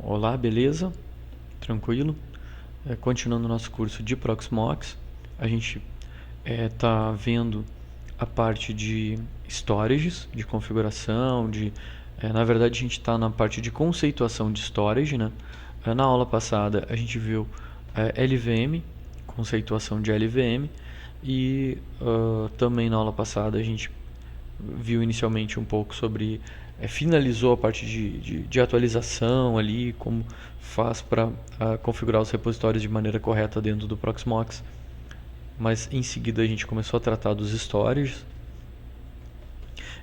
Olá, beleza? Tranquilo? Continuando o nosso curso de Proxmox, a gente está vendo a parte de storages, de configuração, na verdade a gente está na parte de conceituação de storage, né? Na aula passada a gente viu LVM, conceituação de LVM, e também na aula passada a gente viu inicialmente um pouco sobre finalizou a parte de atualização ali, como faz para configurar os repositórios de maneira correta dentro do Proxmox. Mas em seguida a gente começou a tratar dos storages,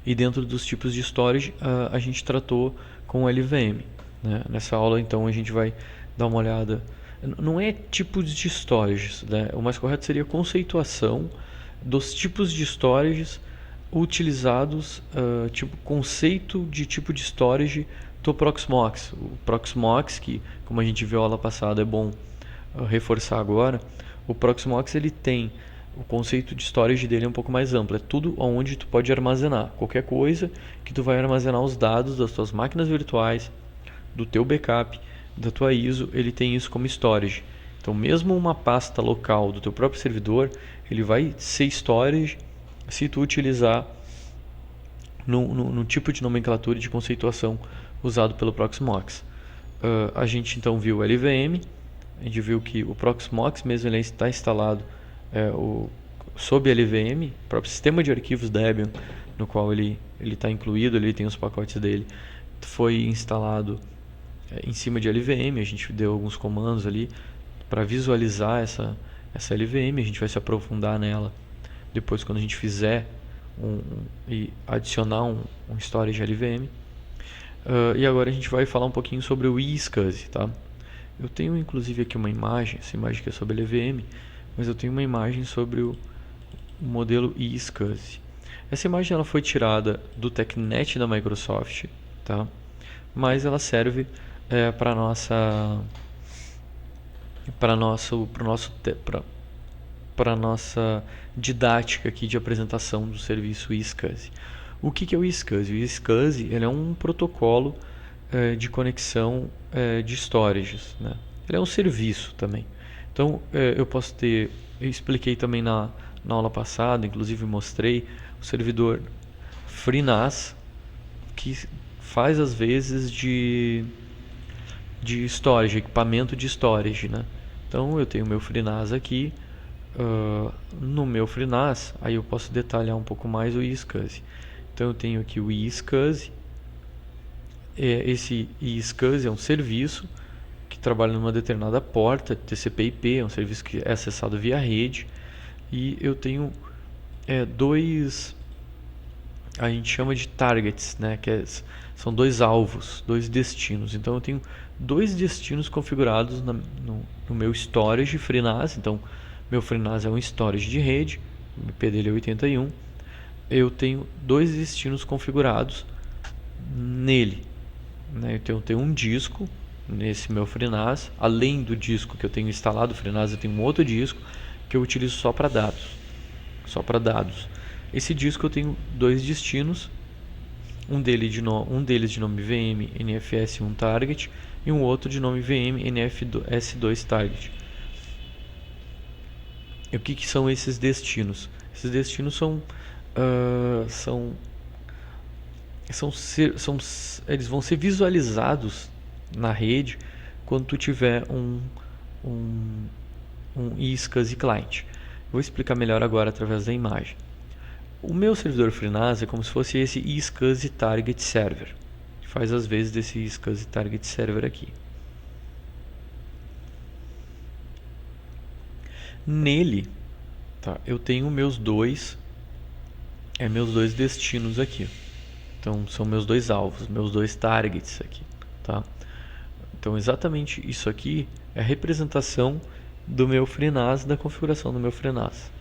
e dentro dos tipos de storage a gente tratou com o LVM, né? Nessa aula então a gente vai dar uma olhada, não é tipos de storages, né? O mais correto seria conceituação dos tipos de storages utilizados, tipo conceito de tipo de storage do Proxmox. O Proxmox, que como a gente viu a aula passada, é bom reforçar agora. O Proxmox ele tem o conceito de storage dele é um pouco mais amplo, é tudo onde tu pode armazenar qualquer coisa que tu vai armazenar os dados das tuas máquinas virtuais, do teu backup, da tua ISO, ele tem isso como storage. Então mesmo uma pasta local do teu próprio servidor, ele vai ser storage se tu utilizar no tipo de nomenclatura e de conceituação usado pelo Proxmox. A gente então viu o LVM, a gente viu que o Proxmox mesmo ele está instalado sob LVM, o próprio sistema de arquivos Debian, no qual ele está incluído, ele tem os pacotes dele, foi instalado em cima de LVM. A gente deu alguns comandos ali para visualizar essa LVM, a gente vai se aprofundar nela depois quando a gente fizer e adicionar um storage LVM. E agora a gente vai falar um pouquinho sobre o iSCSI, tá? Eu tenho inclusive aqui uma imagem, essa imagem que é sobre LVM, mas eu tenho uma imagem sobre o modelo iSCSI. Essa imagem ela foi tirada do TechNet da Microsoft, tá? Mas ela serve para nossa didática aqui de apresentação do serviço iSCSI. O que é o iSCSI? O iSCSI ele é um protocolo de conexão de storages, né? Ele é um serviço também. Então eu expliquei também na aula passada, inclusive mostrei o servidor FreeNAS, que faz às vezes de storage, equipamento de storage, né? Então eu tenho o meu FreeNAS aqui. No meu FreeNAS, aí eu posso detalhar um pouco mais o iSCSI. Então eu tenho aqui o iSCSI. Esse iSCSI é um serviço que trabalha numa determinada porta TCP/IP, é um serviço que é acessado via rede, e eu tenho dois, a gente chama de targets, né, são dois alvos, dois destinos. Então eu tenho dois destinos configurados no meu storage FreeNAS. Então meu FreeNAS é um storage de rede, o IP dele é 81. Eu tenho dois destinos configurados nele, né? Então eu tenho um disco nesse meu FreeNAS, além do disco que eu tenho instalado o FreeNAS, eu tenho um outro disco que eu utilizo só para dados. Esse disco eu tenho dois destinos, um deles de nome VM NFS1 Target e um outro de nome VM NFS2 Target. E o que são esses destinos? Esses destinos eles vão ser visualizados na rede quando tu tiver um iSCSI client. Vou explicar melhor agora através da imagem. O meu servidor FreeNAS é como se fosse esse iSCSI Target Server, que faz às vezes desse iSCSI Target Server aqui. Nele, tá, eu tenho meus dois destinos aqui. Então são meus dois alvos, meus dois targets aqui, tá? Então exatamente isso aqui é a representação do meu FreeNAS, da configuração do meu FreeNAS.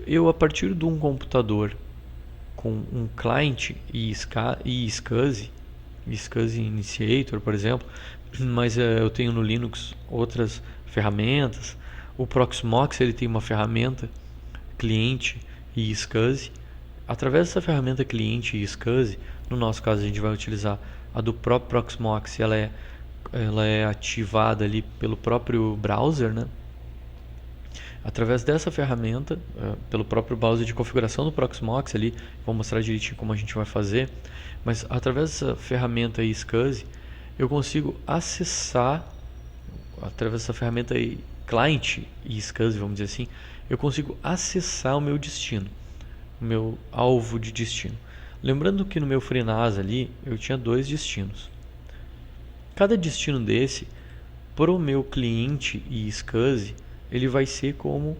Eu, a partir de um computador com um client e iSCSI Initiator, por exemplo, mas eu tenho no Linux outras ferramentas. O Proxmox ele tem uma ferramenta cliente e iSCSI. Através dessa ferramenta cliente e iSCSI, no nosso caso a gente vai utilizar a do próprio Proxmox, ela é ativada ali pelo próprio browser, né? Através dessa ferramenta, pelo próprio browser de configuração do Proxmox ali, vou mostrar direitinho como a gente vai fazer, mas através dessa ferramenta aí, SCSI, eu consigo acessar, através dessa ferramenta aí, client e SCSI, vamos dizer assim, eu consigo acessar o meu destino, o meu alvo de destino. Lembrando que no meu FreeNAS ali, eu tinha 2 destinos. Cada destino desse, para o meu cliente e SCSI, ele vai ser como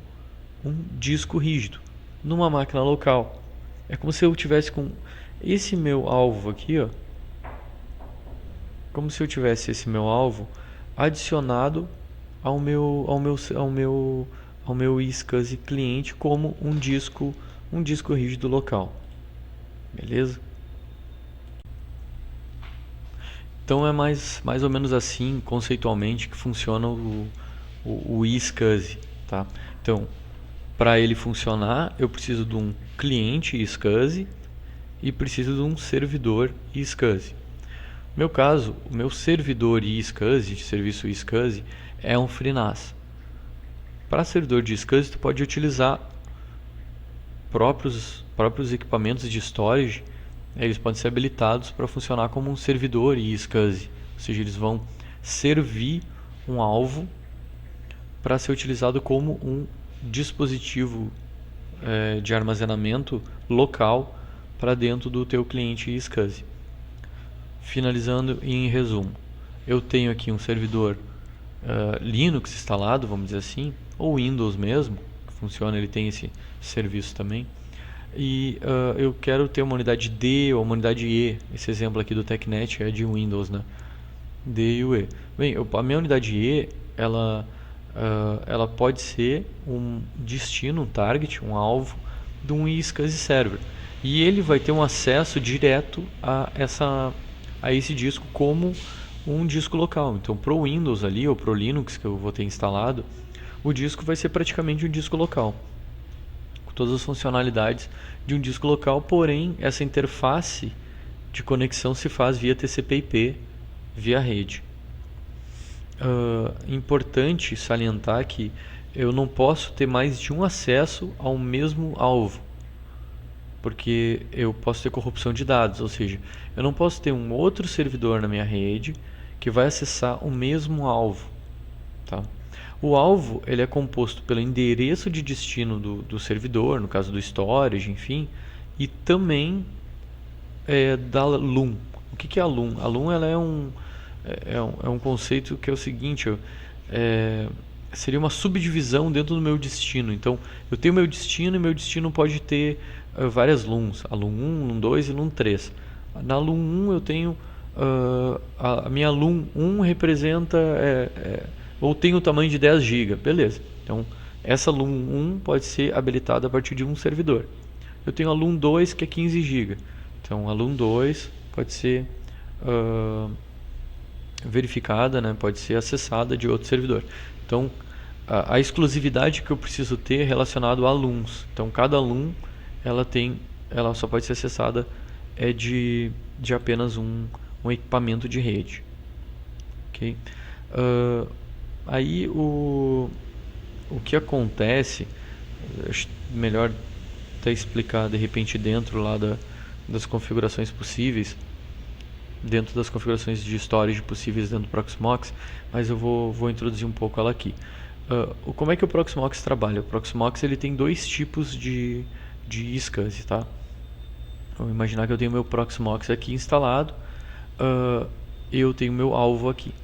um disco rígido numa máquina local. É como se eu tivesse com esse meu alvo aqui, ó, como se eu tivesse esse meu alvo adicionado ao meu SCSI cliente como um disco rígido local. Beleza? Então é mais ou menos assim, conceitualmente, que funciona o SCSI, tá? Então, para ele funcionar, eu preciso de um cliente SCSI e preciso de um servidor SCSI. No meu caso, o meu servidor SCSI, de serviço SCSI, é um FreeNAS. Para servidor de SCSI, tu pode utilizar próprios equipamentos de storage. Eles podem ser habilitados para funcionar como um servidor SCSI, ou seja, eles vão servir um alvo para ser utilizado como um dispositivo de armazenamento local para dentro do teu cliente SCSI. Finalizando em resumo, eu tenho aqui um servidor Linux instalado, vamos dizer assim, ou Windows mesmo, que funciona, ele tem esse serviço também. E eu quero ter uma unidade D ou uma unidade E. Esse exemplo aqui do TechNet é de Windows, né? D e o E. Bem, a minha unidade E, ela pode ser um destino, um target, um alvo de um SCSI server. E ele vai ter um acesso direto a esse disco como um disco local. Então, para o Windows ali ou para o Linux que eu vou ter instalado, o disco vai ser praticamente um disco local, com todas as funcionalidades de um disco local, porém essa interface de conexão se faz via TCP/IP, via rede. Importante salientar que eu não posso ter mais de um acesso ao mesmo alvo, porque eu posso ter corrupção de dados, ou seja, eu não posso ter um outro servidor na minha rede que vai acessar o mesmo alvo, tá? O alvo ele é composto pelo endereço de destino do servidor, no caso do storage, enfim, e também da LUN. O que é a LUN? A LUN ela é um conceito que é o seguinte, seria uma subdivisão dentro do meu destino. Então, eu tenho meu destino e meu destino pode ter várias LUNs, a LUN 1, LUN 2 e LUN 3. Na LUN 1 eu tenho a minha LUN 1 representa ou tem o tamanho de 10 GB, beleza. Então, essa LUN 1 pode ser habilitada a partir de um servidor. Eu tenho a LUN 2 que é 15 GB. Então, a LUN 2 pode ser verificada, né? Pode ser acessada de outro servidor. Então, a exclusividade que eu preciso ter é relacionado a LUNs. Então, cada LUN ela só pode ser acessada de apenas um equipamento de rede. Ok? Aí o que acontece, acho melhor até explicar de repente dentro lá das configurações possíveis, dentro das configurações de storage possíveis dentro do Proxmox, mas eu vou introduzir um pouco ela aqui. Como é que o Proxmox trabalha? O Proxmox ele tem 2 tipos de SCSI, tá? Vamos imaginar que eu tenho meu Proxmox aqui instalado, eu tenho meu alvo aqui.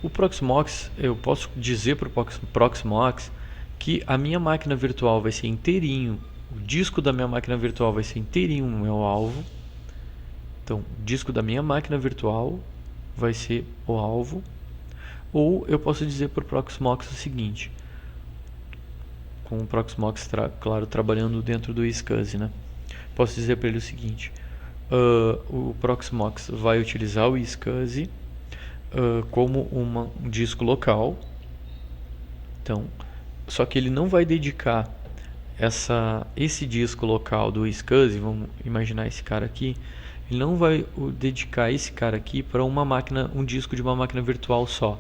O Proxmox, eu posso dizer para o Proxmox que a minha máquina virtual vai ser inteirinho, o disco da minha máquina virtual vai ser inteirinho o meu alvo. Então, o disco da minha máquina virtual vai ser o alvo. Ou eu posso dizer para o Proxmox o seguinte, com o Proxmox, claro, trabalhando dentro do SCSI, né? Posso dizer para ele o seguinte, o Proxmox vai utilizar o SCSI como um disco local. Então, só que ele não vai dedicar esse disco local do SCSI, vamos imaginar esse cara aqui, Ele não vai dedicar esse cara aqui para uma máquina, um disco de uma máquina virtual só.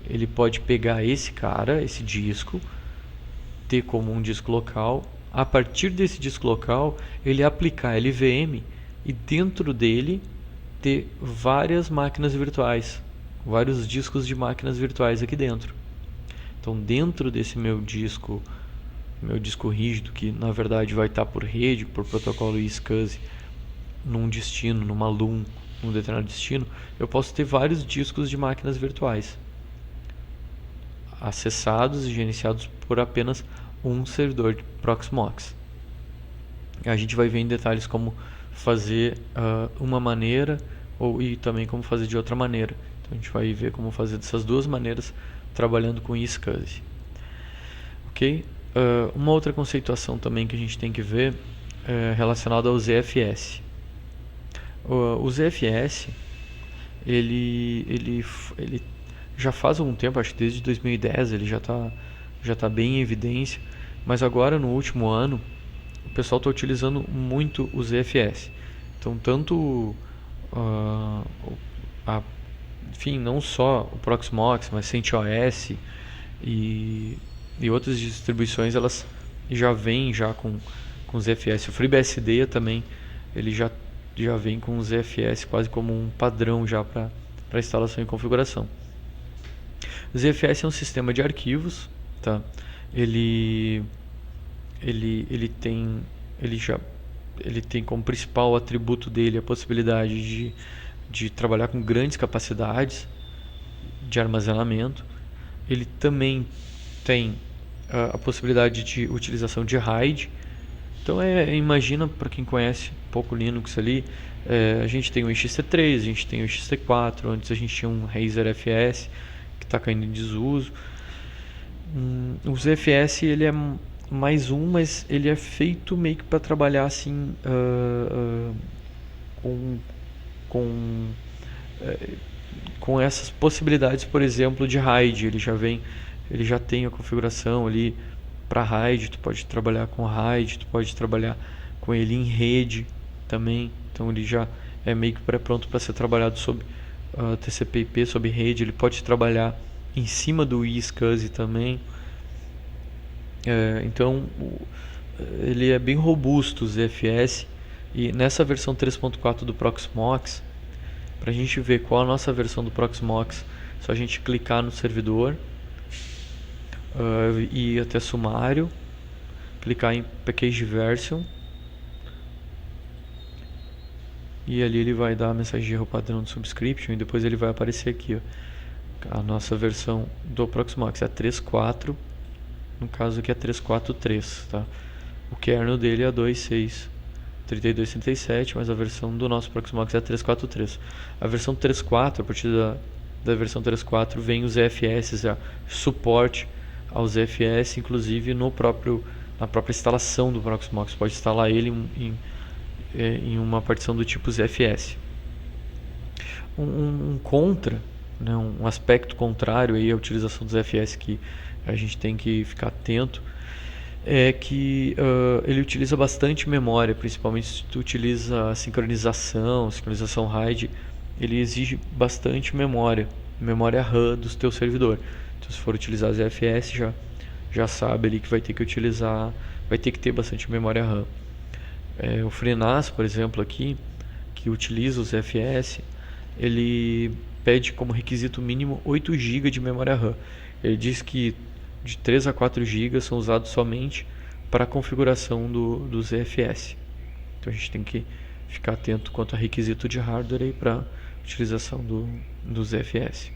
Ele pode pegar esse cara, esse disco, ter como um disco local. A partir desse disco local, ele aplicar LVM e dentro dele ter várias máquinas virtuais, vários discos de máquinas virtuais aqui dentro. Então, dentro desse meu disco rígido, que na verdade vai estar por rede, por protocolo iSCSI, num destino, numa LUN, num determinado destino, eu posso ter vários discos de máquinas virtuais acessados e gerenciados por apenas um servidor de Proxmox. A gente vai ver em detalhes como fazer uma maneira e também como fazer de outra maneira. Então a gente vai ver como fazer dessas duas maneiras trabalhando com iSCSI. Ok? Uma outra conceituação também que a gente tem que ver é relacionada ao ZFS. O ZFS ele já faz algum tempo, acho que desde 2010 ele já tá bem em evidência, mas agora no último ano o pessoal está utilizando muito o ZFS. Então tanto enfim, não só o Proxmox, mas CentOS e outras distribuições, elas já vêm já com ZFS. O FreeBSD também ele já vem com o ZFS quase como um padrão já para instalação e configuração. O ZFS é um sistema de arquivos, tá? Ele tem como principal atributo dele a possibilidade de trabalhar com grandes capacidades de armazenamento. Ele também tem a possibilidade de utilização de RAID. Então imagina, para quem conhece um pouco Linux ali, a gente tem o ext3, a gente tem o ext4, antes a gente tinha um Razer FS que está caindo em desuso. O ZFS ele é mais um, mas ele é feito meio que para trabalhar assim com essas possibilidades, por exemplo, de RAID. Ele já tem a configuração ali para RAID. Tu pode trabalhar com RAID, tu pode trabalhar com ele em rede também. Então ele já é meio que pré-pronto para ser trabalhado sob TCP/IP, sob rede. Ele pode trabalhar em cima do iSCSI também. Então ele é bem robusto, o ZFS. E nessa versão 3.4 do Proxmox, para a gente ver qual a nossa versão do Proxmox, só a gente clicar no servidor, ir até sumário, clicar em package version, e ali ele vai dar a mensagem de erro padrão do subscription, e depois ele vai aparecer aqui, ó, a nossa versão do Proxmox é a 3.4, no caso aqui é 3.4.3, tá? O kernel dele é a 2.6.32.37, mas a versão do nosso Proxmox é a 3.4.3. A versão 3.4, a partir da versão 3.4 vem os ZFS, suporte aos ZFS, inclusive na própria instalação do Proxmox. Pode instalar ele em uma partição do tipo ZFS. Contra, né, um aspecto contrário aí à utilização do ZFS que a gente tem que ficar atento, é que ele utiliza bastante memória, principalmente se tu utiliza a sincronização RAID, ele exige bastante memória RAM do teu servidor. Então, se for utilizar ZFS, já sabe ali que vai ter que ter bastante memória RAM. O FreeNAS, por exemplo, aqui, que utiliza o ZFS, ele pede como requisito mínimo 8 GB de memória RAM. Ele diz que de 3 a 4 GB são usados somente para a configuração do ZFS. Então a gente tem que ficar atento quanto a requisito de hardware aí para utilização do ZFS.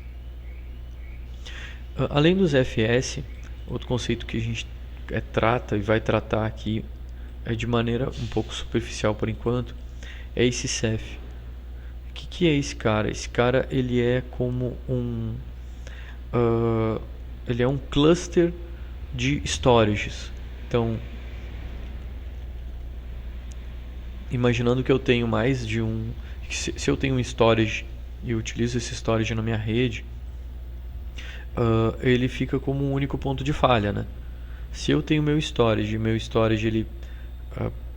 Além do ZFS, outro conceito que a gente trata e vai tratar aqui de maneira um pouco superficial por enquanto é esse Ceph. O que é esse cara? Esse cara ele é como ele é um cluster de storages. Então, imaginando que eu tenho mais de se eu tenho um storage e eu utilizo esse storage na minha rede, ele fica como um único ponto de falha, né? Se eu tenho meu storage ele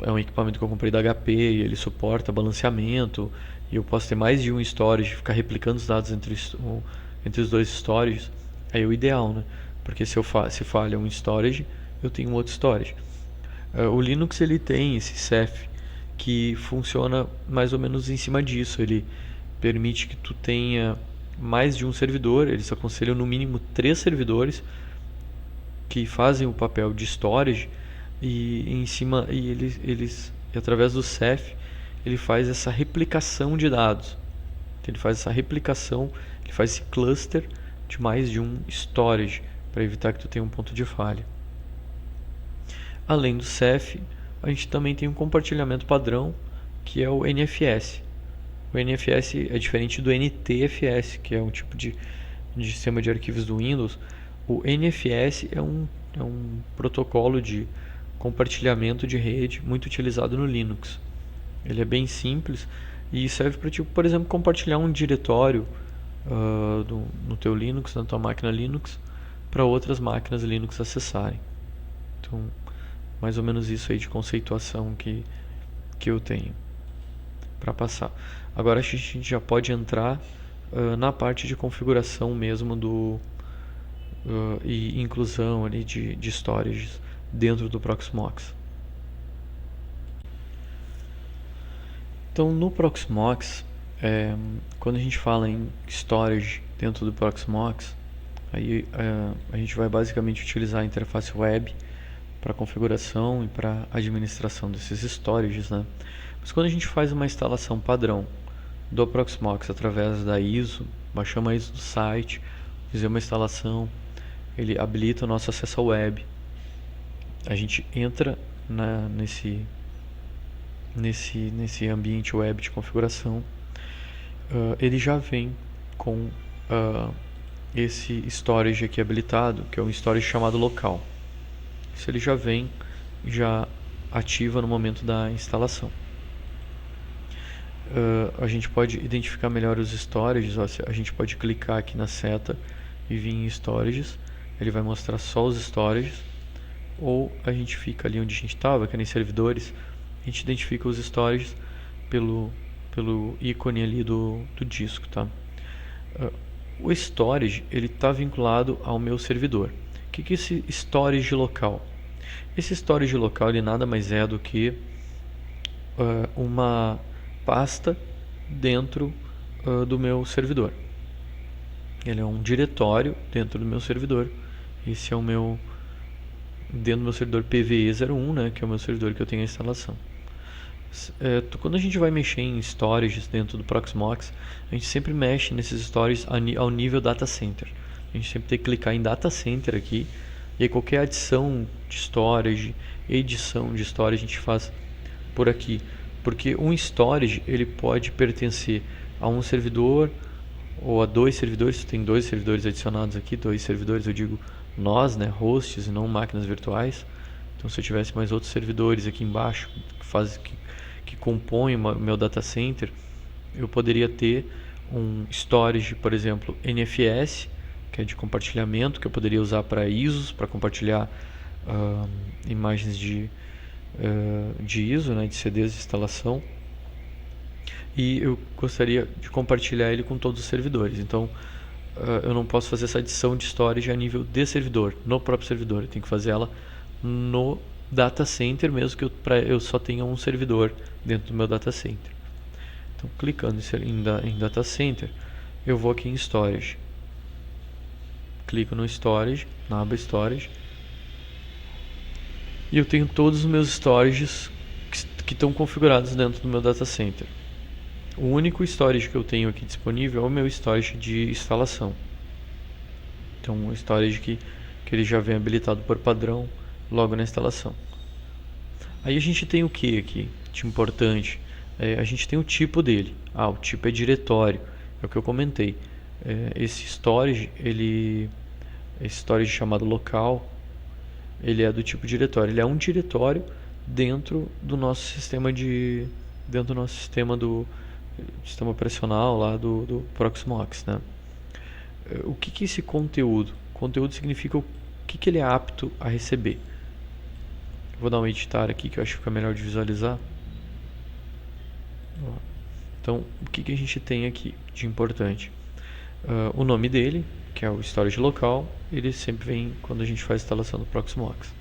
é um equipamento que eu comprei da HP e ele suporta balanceamento e eu posso ter mais de um storage, ficar replicando os dados entre os dois storages, aí é o ideal, né? Porque se falha um storage, eu tenho um outro storage. O Linux ele tem esse Ceph que funciona mais ou menos em cima disso. Ele permite que tu tenha mais de um servidor. Eles aconselham no mínimo 3 servidores que fazem o papel de storage e em cima e através do Ceph ele faz essa replicação de dados. Então, ele faz essa replicação, ele faz esse cluster de mais de um storage para evitar que tu tenha um ponto de falha. Além do Ceph, a gente também tem um compartilhamento padrão que é o NFS. O NFS é diferente do NTFS, que é um tipo de sistema de arquivos do Windows. O NFS é um protocolo de compartilhamento de rede muito utilizado no Linux. Ele é bem simples e serve para, tipo, por exemplo, compartilhar um diretório no teu Linux, na tua máquina Linux, para outras máquinas Linux acessarem. Então, mais ou menos isso aí de conceituação que eu tenho para passar. Agora a gente já pode entrar na parte de configuração mesmo e inclusão ali de storages dentro do Proxmox. Então no Proxmox, quando a gente fala em storage dentro do Proxmox, aí a gente vai basicamente utilizar a interface web para configuração e para administração desses storages, né? Mas quando a gente faz uma instalação padrão do Proxmox através da ISO, baixamos a ISO do site, fizemos uma instalação, ele habilita o nosso acesso à web. A gente entra nesse ambiente web de configuração. Ele já vem com esse storage aqui habilitado, que é um storage chamado local. Isso ele já vem, já ativa no momento da instalação. A gente pode identificar melhor os storages. A gente pode clicar aqui na seta e vir em storages. Ele vai mostrar só os storages. Ou a gente fica ali onde a gente estava, que é em servidores. A gente identifica os storages pelo ícone ali do disco, tá? O storage ele está vinculado ao meu servidor. O que é esse storage local? Esse storage local ele nada mais é do que uma pasta dentro do meu servidor. Ele é um diretório dentro do meu servidor. Esse é o meu dentro do meu servidor PVE01, né, que é o meu servidor que eu tenho a instalação. Quando a gente vai mexer em storages dentro do Proxmox, a gente sempre mexe nesses storages ao nível data center. A gente sempre tem que clicar em data center aqui, e aí qualquer adição de storage, edição de storage a gente faz por aqui, porque um storage ele pode pertencer a um servidor ou a 2 servidores. Tem 2 servidores adicionados aqui, 2 servidores, eu digo nós, né, hosts e não máquinas virtuais. Então se eu tivesse mais outros servidores aqui embaixo que compõem o meu data center, eu poderia ter um storage, por exemplo, NFS, que é de compartilhamento, que eu poderia usar para ISOs, para compartilhar imagens de ISO, né, de CDs de instalação. E eu gostaria de compartilhar ele com todos os servidores. Então, eu não posso fazer essa adição de storage a nível de servidor, no próprio servidor. Eu tenho que fazer ela no data center, mesmo que eu só tenha um servidor dentro do meu data center. Então, clicando em data center, eu vou aqui em storage. Clico no storage, na aba storage, e eu tenho todos os meus storages que estão configurados dentro do meu data center. O único storage que eu tenho aqui disponível é o meu storage de instalação. Então, um storage que ele já vem habilitado por padrão logo na instalação. Aí a gente tem o que aqui de importante? A gente tem o tipo dele. O tipo é diretório, é o que eu comentei. Esse storage chamado local, ele é do tipo diretório. Ele é um diretório dentro do nosso sistema do sistema operacional lá do Proxmox, né? O que é esse conteúdo? Conteúdo significa o que ele é apto a receber. Eu vou dar um editar aqui que eu acho que fica melhor de visualizar. Então, o que a gente tem aqui de importante? O nome dele, que é o storage local, ele sempre vem quando a gente faz a instalação do Proxmox.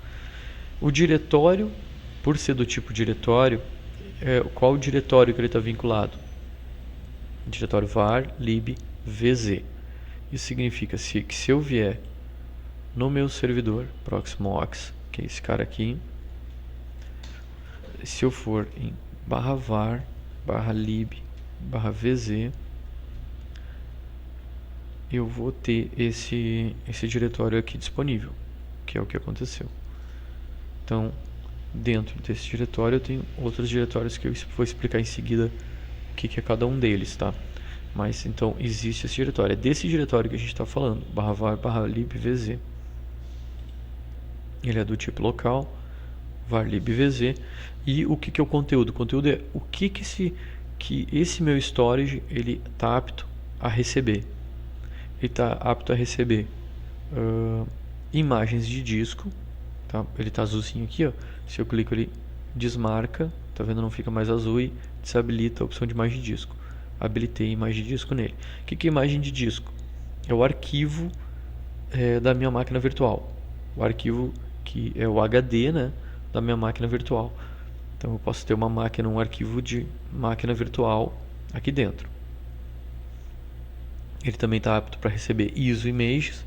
O diretório, por ser do tipo diretório, qual o diretório que ele está vinculado? Diretório var lib vz. Isso significa que se eu vier no meu servidor Proxmox, que é esse cara aqui, se eu for em /var /lib /vz, eu vou ter esse diretório aqui disponível, que é o que aconteceu. Então, dentro desse diretório eu tenho outros diretórios que eu vou explicar em seguida o que é cada um deles, tá? Mas então existe esse diretório. É desse diretório que a gente está falando, /var /lib/vz. Ele é do tipo local, var lib vz. E o que é o conteúdo? O conteúdo é o que esse meu storage ele está apto a receber. Ele está apto a receber imagens de disco, tá? Ele está azulzinho aqui, ó. Se eu clico ele desmarca, tá vendo? Não fica mais azul e desabilita a opção de imagem de disco. Habilitei a imagem de disco nele. O que é imagem de disco? É o arquivo da minha máquina virtual. O arquivo que é o HD, né, da minha máquina virtual. Então eu posso ter um arquivo de máquina virtual aqui dentro. Ele também está apto para receber ISO images,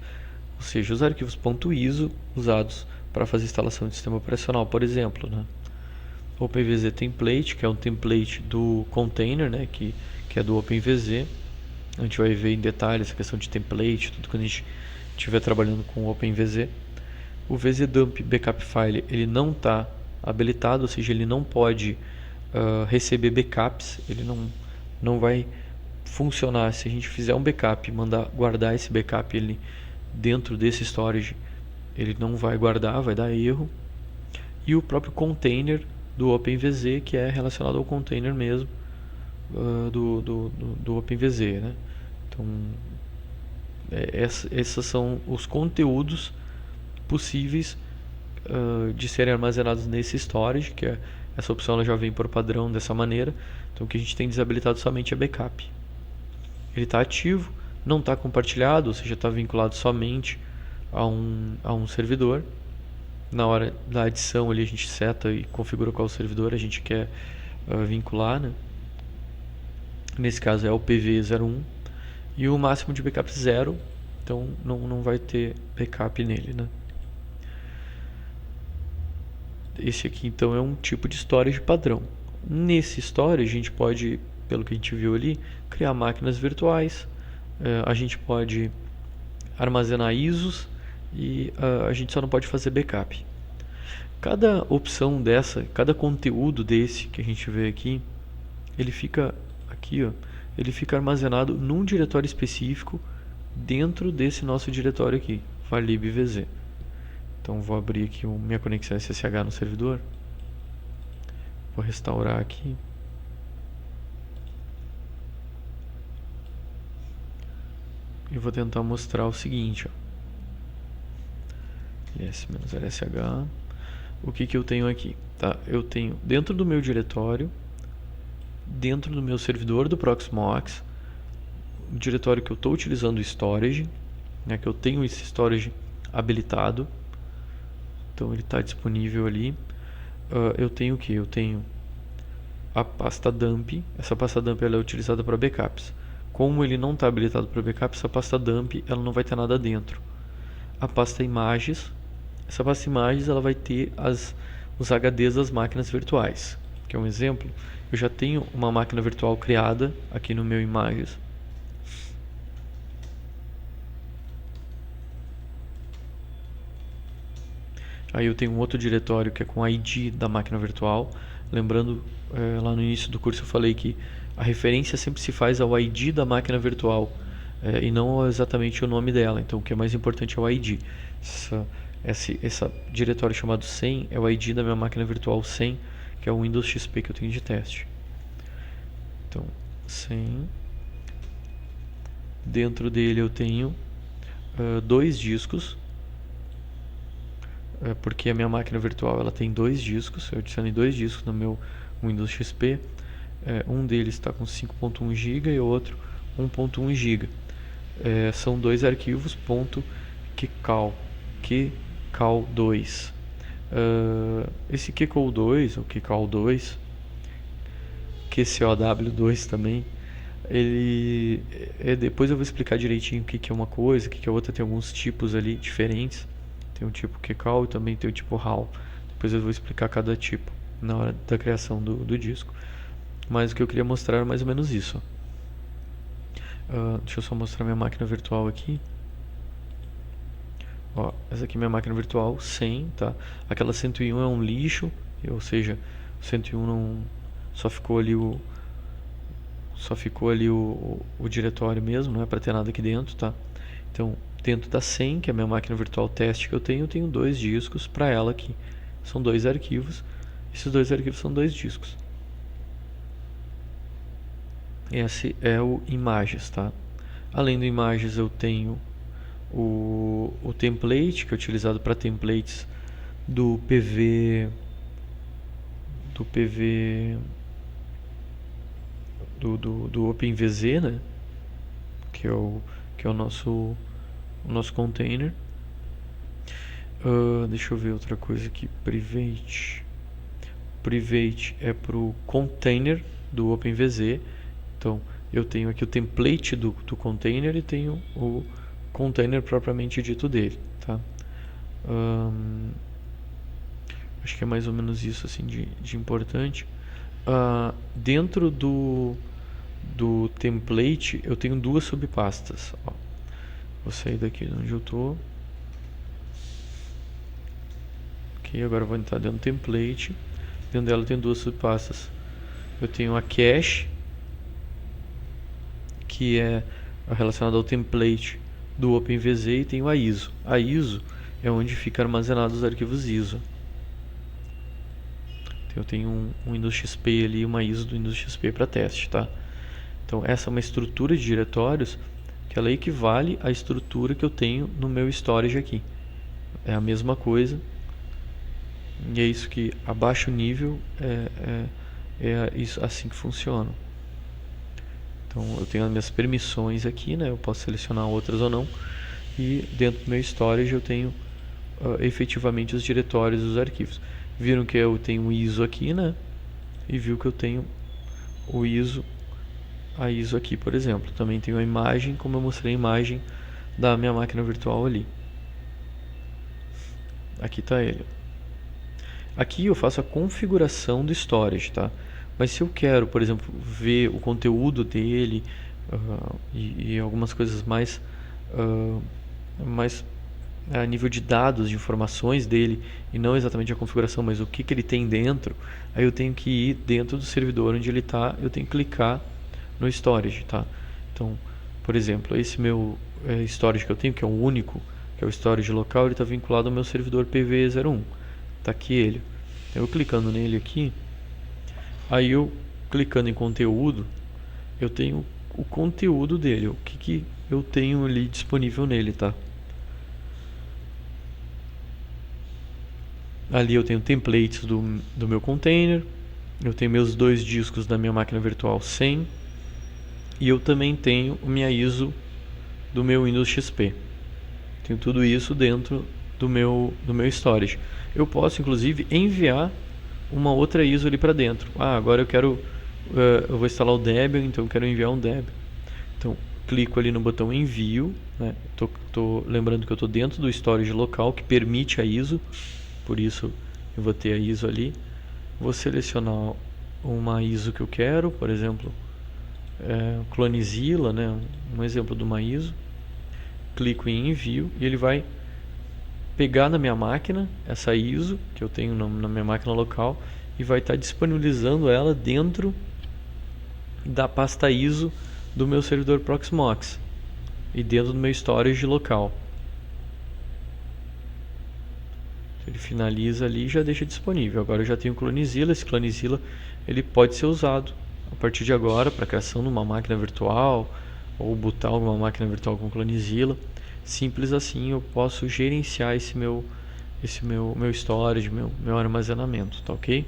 ou seja, os arquivos .iso usados para fazer instalação de sistema operacional, por exemplo, né? OpenVZ template, que é um template do container, né, que é do OpenVZ. A gente vai ver em detalhes essa questão de template, tudo quando a gente estiver trabalhando com o OpenVZ. O VZDump Backup File ele não está habilitado, ou seja, ele não pode receber backups, ele não vai funcionar. Se a gente fizer um backup e mandar guardar esse backup ele dentro desse storage, ele não vai guardar, vai dar erro. E o próprio container do OpenVZ, que é relacionado ao container mesmo do OpenVZ, né? Então, esses são os conteúdos possíveis de serem armazenados nesse storage, que essa opção ela já vem por padrão dessa maneira. Então o que a gente tem desabilitado somente é backup. Ele está ativo, não está compartilhado, ou seja, está vinculado somente a um servidor. Na hora da adição ali a gente seta e configura qual servidor a gente quer vincular, né? Nesse caso é o PV01 e o máximo de backup 0, então não vai ter backup nele, né? Esse aqui então é um tipo de storage padrão. Nesse storage a gente pode, pelo que a gente viu ali, criar máquinas virtuais, a gente pode armazenar ISOs e a gente só não pode fazer backup. Cada opção dessa, cada conteúdo desse que a gente vê aqui, ele fica aqui, ó, ele fica armazenado num diretório específico dentro desse nosso diretório aqui, varlib_vz. Então vou abrir aqui minha conexão SSH no servidor. Vou restaurar aqui. E vou tentar mostrar o seguinte, ó. ls-lsh. O que eu tenho aqui? Tá? Eu tenho dentro do meu diretório, dentro do meu servidor do Proxmox, o diretório que eu estou utilizando o storage, né, que eu tenho esse storage habilitado. Então ele está disponível ali. Eu tenho o que? Eu tenho a pasta dump. Essa pasta dump ela é utilizada para backups. Como ele não está habilitado para backup, essa pasta dump ela não vai ter nada dentro. A pasta imagens. Essa pasta imagens ela vai ter os HDs das máquinas virtuais. Que é um exemplo. Eu já tenho uma máquina virtual criada aqui no meu imagens. Aí eu tenho um outro diretório que é com a ID da máquina virtual. Lembrando, lá no início do curso eu falei que a referência sempre se faz ao ID da máquina virtual e não exatamente o nome dela. Então o que é mais importante é o ID. Esse diretório chamado 100 é o ID da minha máquina virtual 100, que é o Windows XP que eu tenho de teste. Então 100. Dentro dele eu tenho 2 discos. porque a minha máquina virtual ela tem 2 discos. Eu adicionei 2 discos no meu Windows XP. Um deles está com 5.1 GB e o outro 1.1 GB. São 2 arquivos .kcal2. Esse kcal2 ou kcal2, QCOW2 também, ele depois eu vou explicar direitinho o que é uma coisa, o que é outra. Tem alguns tipos ali diferentes. Tem o tipo kcal e também tem o tipo HAL. Depois eu vou explicar cada tipo na hora da criação do disco. Mas o que eu queria mostrar era mais ou menos isso. Deixa eu só mostrar minha máquina virtual aqui. Essa aqui é minha máquina virtual 100, tá? Aquela 101 é um lixo, ou seja, 101 não só ficou ali o diretório mesmo, não é para ter nada aqui dentro, tá? Então, dentro da 100, que é a minha máquina virtual teste que eu tenho 2 discos para ela aqui. São 2 arquivos. Esses 2 arquivos são 2 discos. Esse é o imagens, tá? Além do imagens, eu tenho o template, que é utilizado para templates do PV do OpenVZ, né? Que é o nosso container. Deixa eu ver outra coisa aqui. Private é pro container do OpenVZ. Então eu tenho aqui o template do container e tenho o container propriamente dito dele, tá? Acho que é mais ou menos isso assim de importante. Dentro do template eu tenho 2 subpastas. Vou sair daqui de onde eu estou. Ok, agora eu vou entrar dentro do template. Dentro dela tem 2 subpastas. Eu tenho a cache, que é relacionada ao template do OpenVZ, e tenho a ISO. A ISO é onde fica armazenados os arquivos ISO. Eu tenho um Windows XP ali, uma ISO do Windows XP para teste, tá? Então essa é uma estrutura de diretórios que ela equivale à estrutura que eu tenho no meu storage aqui. É a mesma coisa. E é isso que abaixo o nível é isso, assim que funciona. Então eu tenho as minhas permissões aqui, né? Eu posso selecionar outras ou não. E dentro do meu storage eu tenho efetivamente os diretórios dos arquivos. Viram que eu tenho o ISO aqui, né? E viu que eu tenho a ISO aqui, por exemplo. Também tenho a imagem, como eu mostrei a imagem da minha máquina virtual ali. Aqui está ele. Aqui eu faço a configuração do storage, tá? Mas se eu quero, por exemplo, ver o conteúdo dele e algumas coisas mais a nível de dados, de informações dele, e não exatamente a configuração, mas o que ele tem dentro, aí eu tenho que ir dentro do servidor onde ele está, eu tenho que clicar no storage, tá? Então, por exemplo, esse meu storage que eu tenho, que é o único, que é o storage local, ele está vinculado ao meu servidor PV01. Tá aqui ele. Então, eu clicando nele aqui, aí eu clicando em conteúdo, eu tenho o conteúdo dele, o que eu tenho ali disponível nele, tá? Ali eu tenho templates do meu container, eu tenho meus 2 discos da minha máquina virtual 100, e eu também tenho a minha ISO do meu Windows XP. Tenho tudo isso dentro do meu storage. Eu posso inclusive enviar uma outra ISO ali para dentro. Agora eu vou instalar o Debian, então eu quero enviar um Debian. Então clico ali no botão envio, né? Tô lembrando que eu estou dentro do storage local que permite a ISO, por isso eu vou ter a ISO ali. Vou selecionar uma ISO que eu quero, por exemplo, Clonezilla, né? Um exemplo de uma ISO. Clico em envio e ele vai pegar na minha máquina essa ISO que eu tenho na minha máquina local e vai estar disponibilizando ela dentro da pasta ISO do meu servidor Proxmox e dentro do meu storage local. Ele finaliza ali e já deixa disponível. Agora eu já tenho o Clonezilla. Esse Clonezilla ele pode ser usado a partir de agora para a criação de uma máquina virtual ou botar alguma máquina virtual com Clonezilla. Simples assim, eu posso gerenciar esse meu esse meu storage, meu armazenamento, tá ok?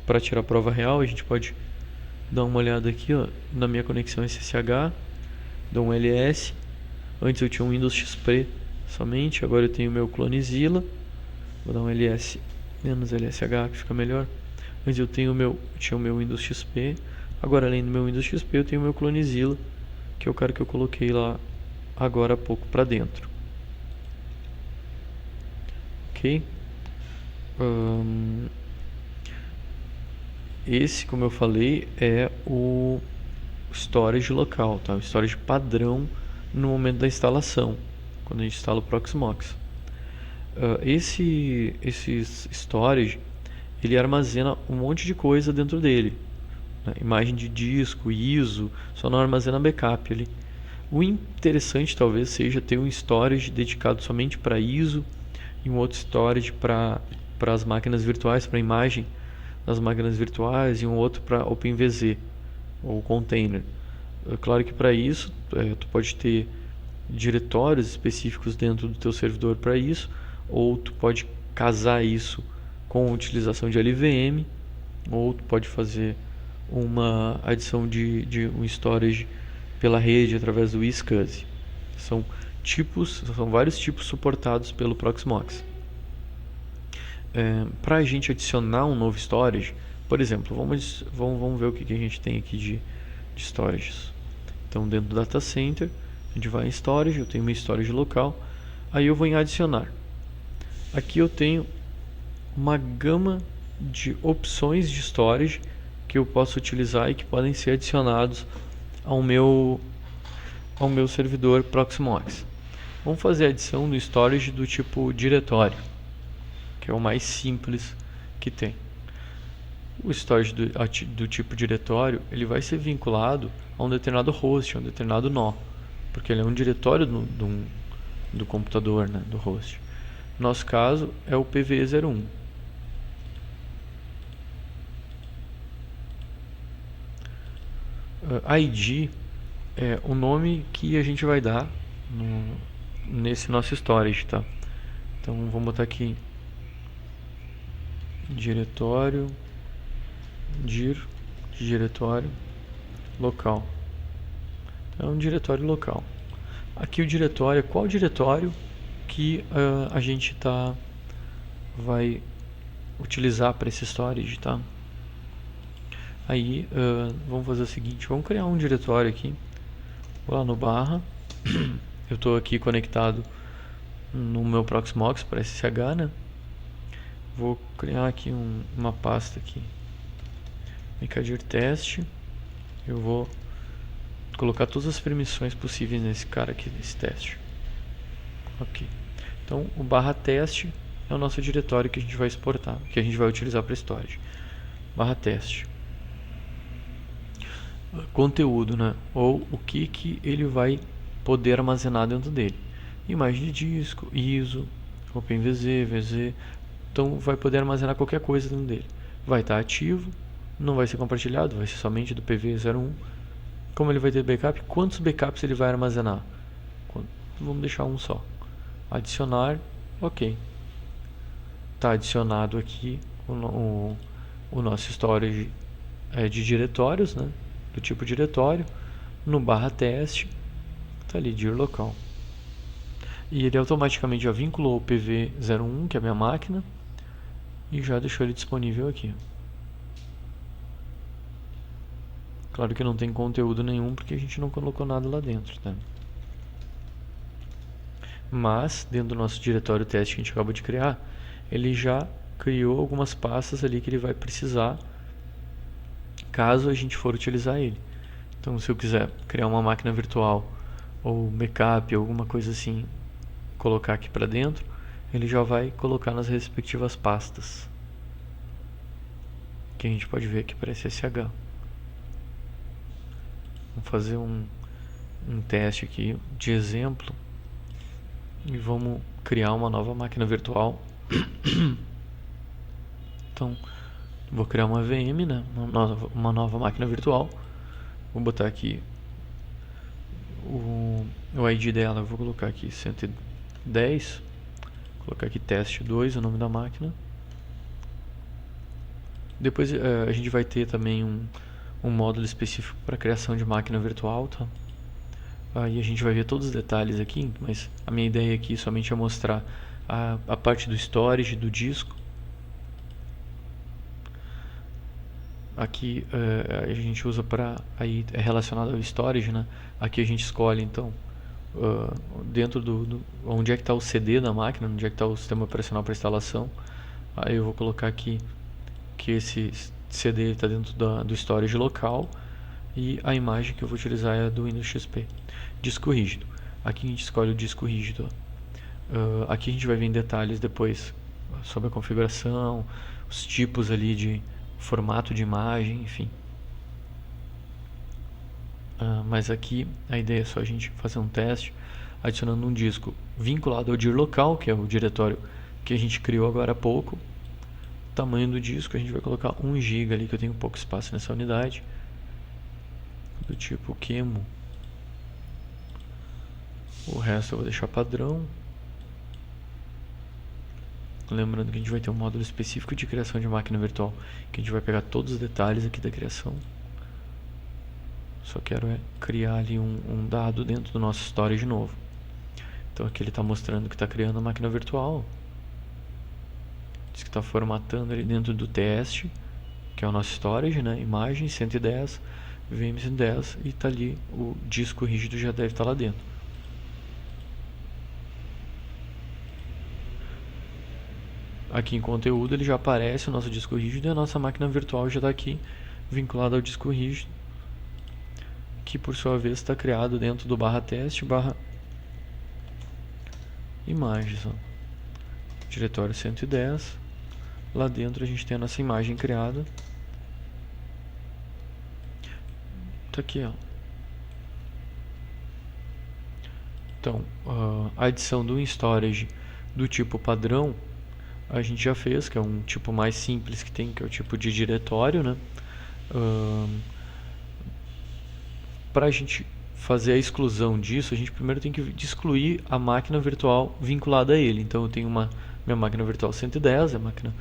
Para tirar a prova real, a gente pode dar uma olhada aqui, ó, na minha conexão SSH, dou um ls. Antes eu tinha um Windows XP somente, agora eu tenho meu Clonezilla. Vou dar um ls menos lsh que fica melhor. Antes eu tinha o meu Windows XP, agora além do meu Windows XP eu tenho o meu Clonezilla, que é o cara que eu coloquei lá agora há pouco para dentro. Ok? Esse, como eu falei, é o storage local, tá? O storage padrão no momento da instalação, quando a gente instala o Proxmox. Esse storage, ele armazena um monte de coisa dentro dele, né? Imagem de disco, ISO, só não armazena backup ali. O interessante talvez seja ter um storage dedicado somente para ISO e um outro storage para as máquinas virtuais, para a imagem das máquinas virtuais, e um outro para OpenVZ ou container. Claro que para isso tu pode ter diretórios específicos dentro do teu servidor para isso, ou tu pode casar isso com a utilização de LVM, ou tu pode fazer uma adição de um storage pela rede através do iSCSI. São vários tipos suportados pelo Proxmox. Para a gente adicionar um novo storage, por exemplo, vamos ver o que a gente tem aqui de storages. Então, dentro do data center, a gente vai em storage, eu tenho uma storage local, aí eu vou em adicionar. Aqui eu tenho uma gama de opções de storage que eu posso utilizar e que podem ser adicionados ao meu servidor Proxmox. Vamos fazer a adição no storage do tipo diretório, que é o mais simples que tem. O storage do tipo diretório, ele vai ser vinculado a um determinado host, a um determinado nó, porque ele é um diretório do computador, né, do host. No nosso caso é o PV01. ID é o nome que a gente vai dar nesse nosso storage, tá? Então vamos botar aqui diretório diretório local. Então, é um diretório local. Aqui o diretório, qual diretório que a gente vai utilizar para esse storage, tá? Aí vamos fazer o seguinte, vamos criar um diretório aqui. Vou lá no barra. Eu estou aqui conectado no meu Proxmox para SSH, né? Vou criar aqui uma pasta aqui, Mercadir teste. Eu vou colocar todas as permissões possíveis nesse cara aqui, nesse teste. Ok. Então o barra teste é o nosso diretório que a gente vai exportar, que a gente vai utilizar para storage. Barra teste. Conteúdo, né? Ou o que ele vai poder armazenar dentro dele. Imagem de disco, ISO, OpenVZ, VZ. Então vai poder armazenar qualquer coisa dentro dele. Vai estar ativo, não vai ser compartilhado, vai ser somente do PV01. Como ele vai ter backup, quantos backups ele vai armazenar? Vamos deixar um só. Adicionar, ok. Está adicionado aqui o nosso storage de diretórios, né? Do tipo diretório. No barra teste, está ali, dir local. E ele automaticamente já vinculou o PV01, que é a minha máquina, e já deixou ele disponível aqui. Claro que não tem conteúdo nenhum, porque a gente não colocou nada lá dentro, tá? Mas, dentro do nosso diretório teste que a gente acabou de criar, ele já criou algumas pastas ali que ele vai precisar caso a gente for utilizar ele. Então, se eu quiser criar uma máquina virtual ou backup, alguma coisa assim, colocar aqui para dentro, ele já vai colocar nas respectivas pastas, que a gente pode ver aqui para SSH. Vamos fazer um teste aqui de exemplo e vamos criar uma nova máquina virtual. Então, vou criar uma VM, né? Uma nova máquina virtual. Vou botar aqui o ID dela, eu vou colocar aqui 110. Vou colocar aqui teste 2, o nome da máquina. Depois a gente vai ter também um módulo específico para criação de máquina virtual, tá? Aí a gente vai ver todos os detalhes aqui, mas a minha ideia aqui somente é mostrar a parte do storage do disco. Aqui a gente usa para, aí é relacionado ao storage, né? Aqui a gente escolhe então dentro onde é que está o CD da máquina, onde é que está o sistema operacional para instalação. Aí eu vou colocar aqui que esse CD está dentro do storage local, e a imagem que eu vou utilizar é a do Windows XP. Disco rígido. Aqui a gente escolhe o disco rígido. Aqui a gente vai ver em detalhes depois sobre a configuração, os tipos ali de formato de imagem, enfim. Mas aqui a ideia é só a gente fazer um teste adicionando um disco vinculado ao dir local, que é o diretório que a gente criou agora há pouco. O tamanho do disco a gente vai colocar 1 GB ali, que eu tenho pouco espaço nessa unidade, do tipo QEMU. O resto eu vou deixar padrão. Lembrando que a gente vai ter um módulo específico de criação de máquina virtual, que a gente vai pegar todos os detalhes aqui da criação. Só quero criar ali um dado dentro do nosso storage novo. Então aqui ele está mostrando que está criando a máquina virtual. Diz que está formatando ali dentro do teste, que é o nosso storage, né? Imagem 110, VM 110, e está ali o disco rígido, já deve estar lá dentro. Aqui em conteúdo ele já aparece o nosso disco rígido, e a nossa máquina virtual já está aqui vinculada ao disco rígido, que por sua vez está criado dentro do /teste /imagens. Diretório 110. Lá dentro a gente tem a nossa imagem criada. Tá aqui, ó. Então, a adição do storage do tipo padrão a gente já fez, que é um tipo mais simples que tem, que é o tipo de diretório, né? Para a gente fazer a exclusão disso, a gente primeiro tem que excluir a máquina virtual vinculada a ele. Então eu tenho minha máquina virtual 110, a máquina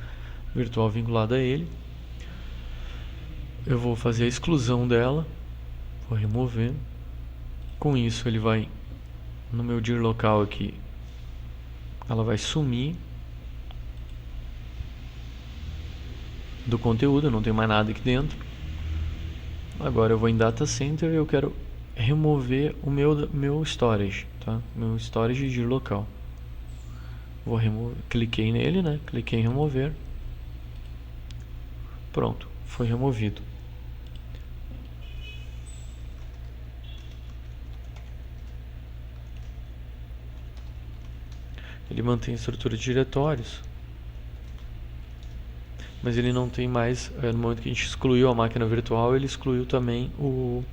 virtual vinculada a ele. Eu vou fazer a exclusão dela, vou remover. Com isso ele vai, no meu dir local aqui, ela vai sumir do conteúdo, eu não tenho mais nada aqui dentro. Agora eu vou em Data Center e eu quero remover o meu storage, tá? Meu storage dir local. Vou remover, cliquei nele, né? Cliquei em remover. Pronto, foi removido. Ele mantém a estrutura de diretórios, mas ele não tem mais, no momento que a gente excluiu a máquina virtual, ele excluiu também o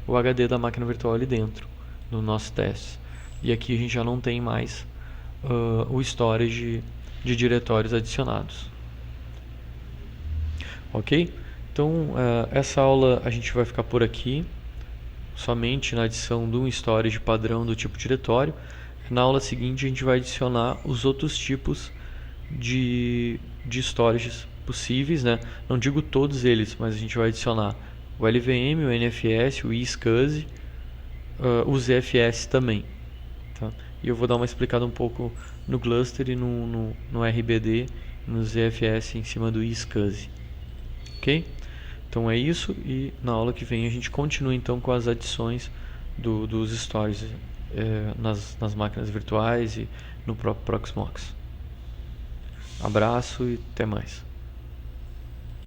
HD da máquina virtual ali dentro, no nosso teste. E aqui a gente já não tem mais o storage de diretórios adicionados. Ok? Então, essa aula a gente vai ficar por aqui, somente na adição de um storage padrão do tipo diretório. Na aula seguinte a gente vai adicionar os outros tipos de storages possíveis, né? Não digo todos eles, mas a gente vai adicionar o LVM, o NFS, o iSCSI, os ZFS também, tá? E eu vou dar uma explicada um pouco no cluster e no RBD, no ZFS em cima do iSCSI, ok? Então é isso, e na aula que vem a gente continua então com as adições dos storages nas máquinas virtuais e no próprio Proxmox. Abraço e até mais.